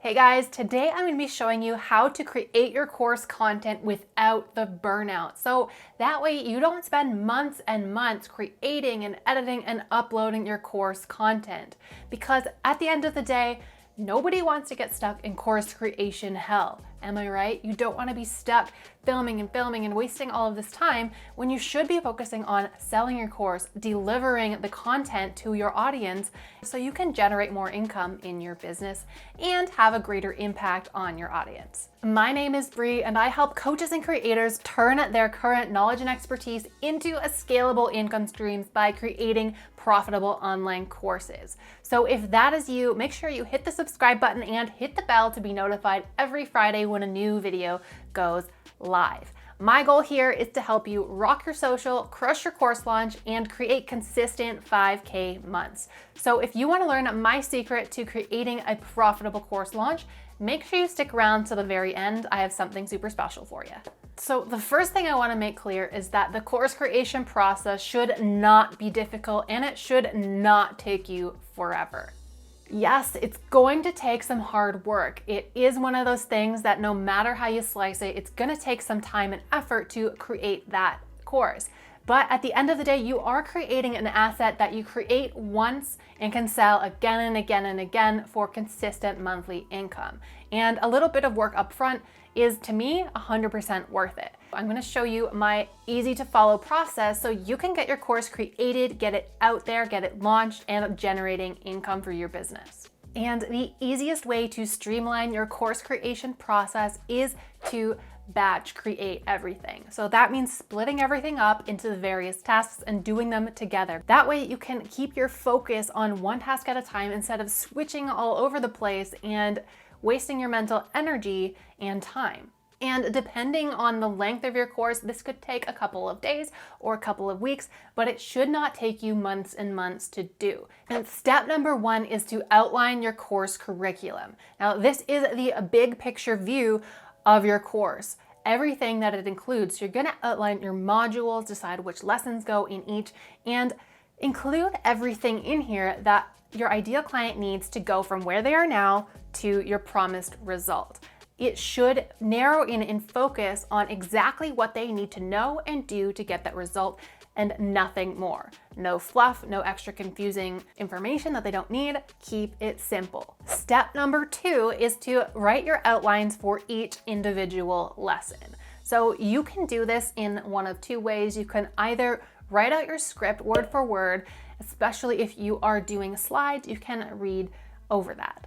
Hey guys, today I'm going to be showing you how to create your course content without the burnout. So that way you don't spend months and months creating and editing and uploading your course content. Because at the end of the day, nobody wants to get stuck in course creation hell. Am I right? You don't want to be stuck filming and wasting all of this time when you should be focusing on selling your course, delivering the content to your audience so you can generate more income in your business and have a greater impact on your audience. My name is Bree and I help coaches and creators turn their current knowledge and expertise into a scalable income streams by creating profitable online courses. So if that is you, make sure you hit the subscribe button and hit the bell to be notified every Friday when a new video goes live. My goal here is to help you rock your social, crush your course launch, and create consistent 5K months. So if you want to learn my secret to creating a profitable course launch, make sure you stick around to the very end. I have something super special for you. So the first thing I want to make clear is that the course creation process should not be difficult and it should not take you forever. Yes, it's going to take some hard work. It is one of those things that no matter how you slice it, it's going to take some time and effort to create that course. But at the end of the day, you are creating an asset that you create once and can sell again and again and again for consistent monthly income. And a little bit of work up front is, to me, 100% worth it. I'm going to show you my easy to follow process so you can get your course created, get it out there, get it launched, and generating income for your business. And the easiest way to streamline your course creation process is to batch create everything. So that means splitting everything up into the various tasks and doing them together. That way you can keep your focus on one task at a time instead of switching all over the place and wasting your mental energy and time. And depending on the length of your course, this could take a couple of days or a couple of weeks, but it should not take you months and months to do. And step number one is to outline your course curriculum. Now, this is the big picture view of your course. Everything that it includes. So you're going to outline your modules, decide which lessons go in each, and include everything in here that your ideal client needs to go from where they are now to your promised result. It should narrow in and focus on exactly what they need to know and do to get that result and nothing more. No fluff, no extra confusing information that they don't need. Keep it simple. Step number two is to write your outlines for each individual lesson. So you can do this in one of two ways. You can either write out your script word for word, especially if you are doing slides, you can read over that.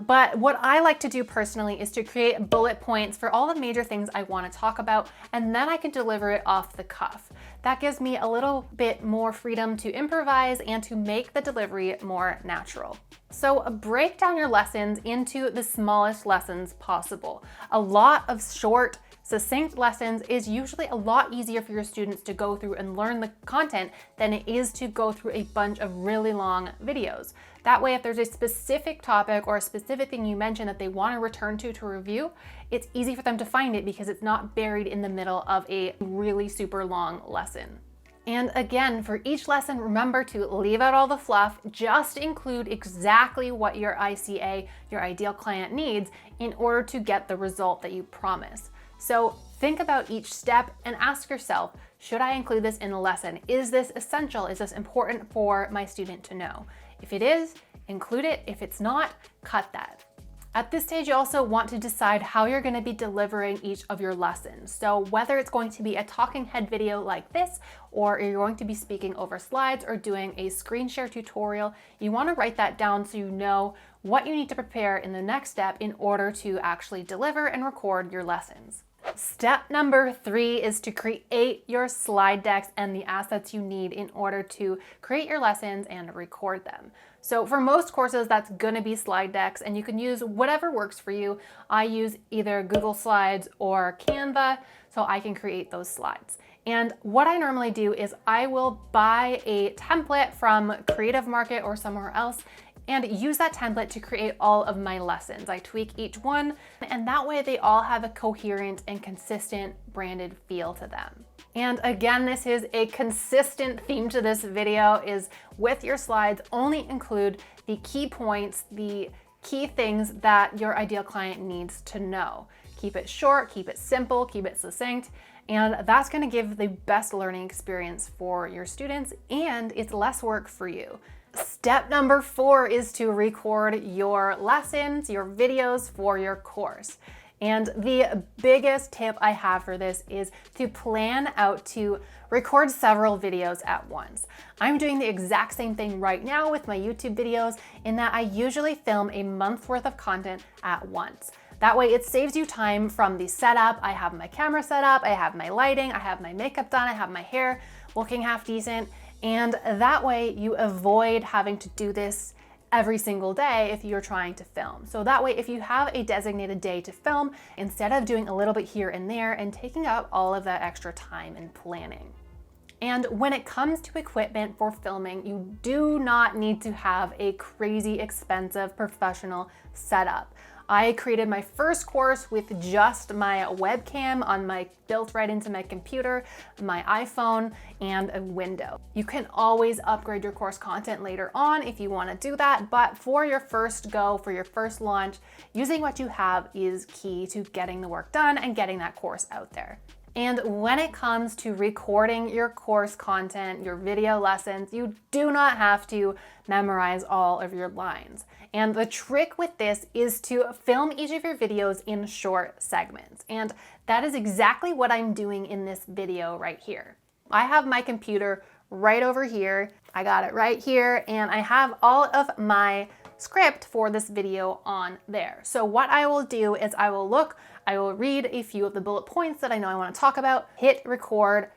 But what I like to do personally is to create bullet points for all the major things I want to talk about, and then I can deliver it off the cuff. That gives me a little bit more freedom to improvise and to make the delivery more natural. So break down your lessons into the smallest lessons possible. A lot of short, succinct lessons is usually a lot easier for your students to go through and learn the content than it is to go through a bunch of really long videos. That way, if there's a specific topic or a specific thing you mention that they want to return to review, it's easy for them to find it because it's not buried in the middle of a really super long lesson. And again, for each lesson, remember to leave out all the fluff, just include exactly what your ICA, your ideal client, needs in order to get the result that you promise. So think about each step and ask yourself, should I include this in the lesson? Is this essential? Is this important for my student to know? If it is, include it. If it's not, cut that. At this stage, you also want to decide how you're going to be delivering each of your lessons. So whether it's going to be a talking head video like this, or you're going to be speaking over slides or doing a screen share tutorial, you want to write that down so you know what you need to prepare in the next step in order to actually deliver and record your lessons. Step number three is to create your slide decks and the assets you need in order to create your lessons and record them. So for most courses, that's going to be slide decks, and you can use whatever works for you. I use either Google Slides or Canva, so I can create those slides. And what I normally do is I will buy a template from Creative Market or somewhere else and use that template to create all of my lessons. I tweak each one, and that way they all have a coherent and consistent branded feel to them. And again, this is a consistent theme to this video, is with your slides, only include the key points, the key things that your ideal client needs to know. Keep it short, keep it simple, keep it succinct, and that's going to give the best learning experience for your students, and it's less work for you. Step number 4 is to record your lessons, your videos for your course. And the biggest tip I have for this is to plan out to record several videos at once. I'm doing the exact same thing right now with my YouTube videos in that I usually film a month's worth of content at once. That way it saves you time from the setup. I have my camera set up, I have my lighting, I have my makeup done, I have my hair looking half decent, and that way you avoid having to do this every single day if you're trying to film. So that way, if you have a designated day to film, instead of doing a little bit here and there and taking up all of that extra time and planning. And when it comes to equipment for filming, you do not need to have a crazy expensive professional setup. I created my first course with just my webcam built right into my computer, my iPhone, and a window. You can always upgrade your course content later on if you want to do that, but for your first go, for your first launch, using what you have is key to getting the work done and getting that course out there. And when it comes to recording your course content, your video lessons, you do not have to memorize all of your lines. And the trick with this is to film each of your videos in short segments. And that is exactly what I'm doing in this video right here. I have my computer right over here. I got it right here, and I have all of my script for this video on there. So what I will do is I will read a few of the bullet points that I know I want to talk about, hit record,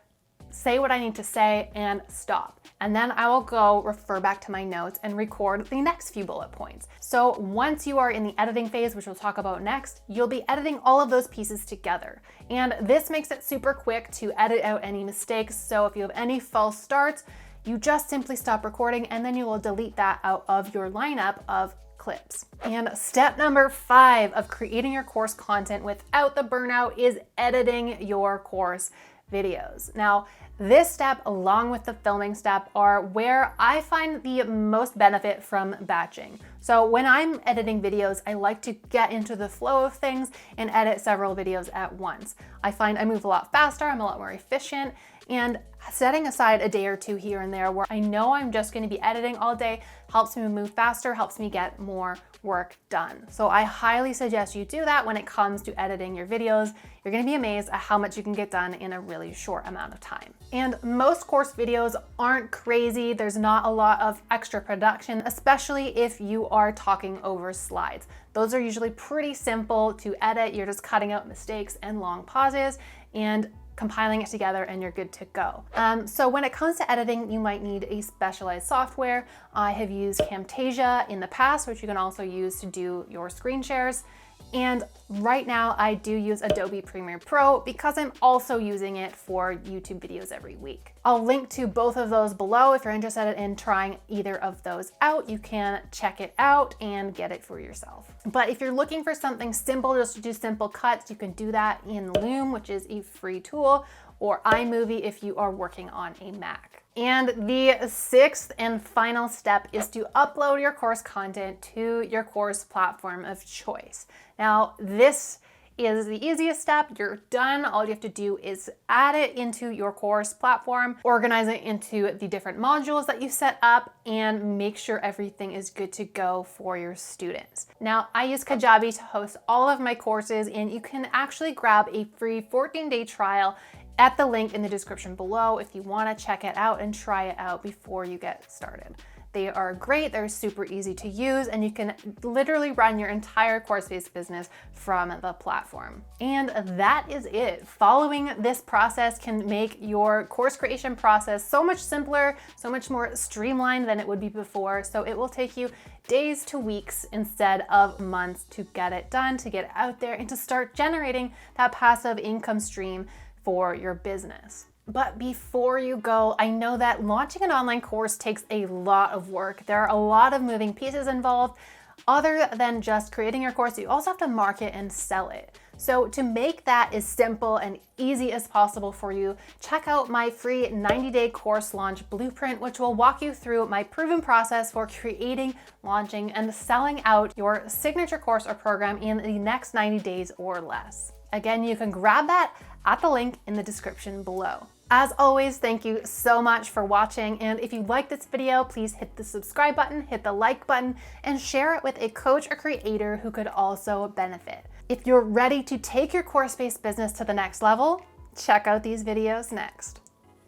say what I need to say, and stop. And then I will go refer back to my notes and record the next few bullet points. So once you are in the editing phase, which we'll talk about next, you'll be editing all of those pieces together. And this makes it super quick to edit out any mistakes. So if you have any false starts, you just simply stop recording and then you will delete that out of your lineup of clips. And step number 5 of creating your course content without the burnout is editing your course videos. Now, this step, along with the filming step, are where I find the most benefit from batching. So when I'm editing videos, I like to get into the flow of things and edit several videos at once. I find I move a lot faster, I'm a lot more efficient, and setting aside a day or two here and there where I know I'm just going to be editing all day helps me move faster, helps me get more work done. So I highly suggest you do that when it comes to editing your videos. You're going to be amazed at how much you can get done in a really short amount of time. And most course videos aren't crazy. There's not a lot of extra production, especially if you are talking over slides. Those are usually pretty simple to edit. You're just cutting out mistakes and long pauses and compiling it together and you're good to go. So when it comes to editing, you might need a specialized software. I have used Camtasia in the past, which you can also use to do your screen shares. And right now I do use Adobe Premiere Pro because I'm also using it for YouTube videos every week. I'll link to both of those below. If you're interested in trying either of those out, you can check it out and get it for yourself. But if you're looking for something simple, just to do simple cuts, you can do that in Loom, which is a free tool, or iMovie if you are working on a Mac. And the 6th and final step is to upload your course content to your course platform of choice. Now, this is the easiest step. You're done. All you have to do is add it into your course platform, organize it into the different modules that you set up, and make sure everything is good to go for your students. Now, I use Kajabi to host all of my courses, and you can actually grab a free 14-day trial at the link in the description below if you want to check it out and try it out before you get started. They are great, they're super easy to use, and you can literally run your entire course-based business from the platform. And that is it. Following this process can make your course creation process so much simpler, so much more streamlined than it would be before. So it will take you days to weeks instead of months to get it done, to get it out there, and to start generating that passive income stream for your business. But before you go, I know that launching an online course takes a lot of work. There are a lot of moving pieces involved. Other than just creating your course, you also have to market and sell it. So to make that as simple and easy as possible for you, check out my free 90-day course launch blueprint, which will walk you through my proven process for creating, launching, and selling out your signature course or program in the next 90 days or less. Again, you can grab that at the link in the description below. As always, thank you so much for watching, and if you like this video, please hit the subscribe button, hit the like button, and share it with a coach or creator who could also benefit. If you're ready to take your course-based business to the next level, check out these videos next.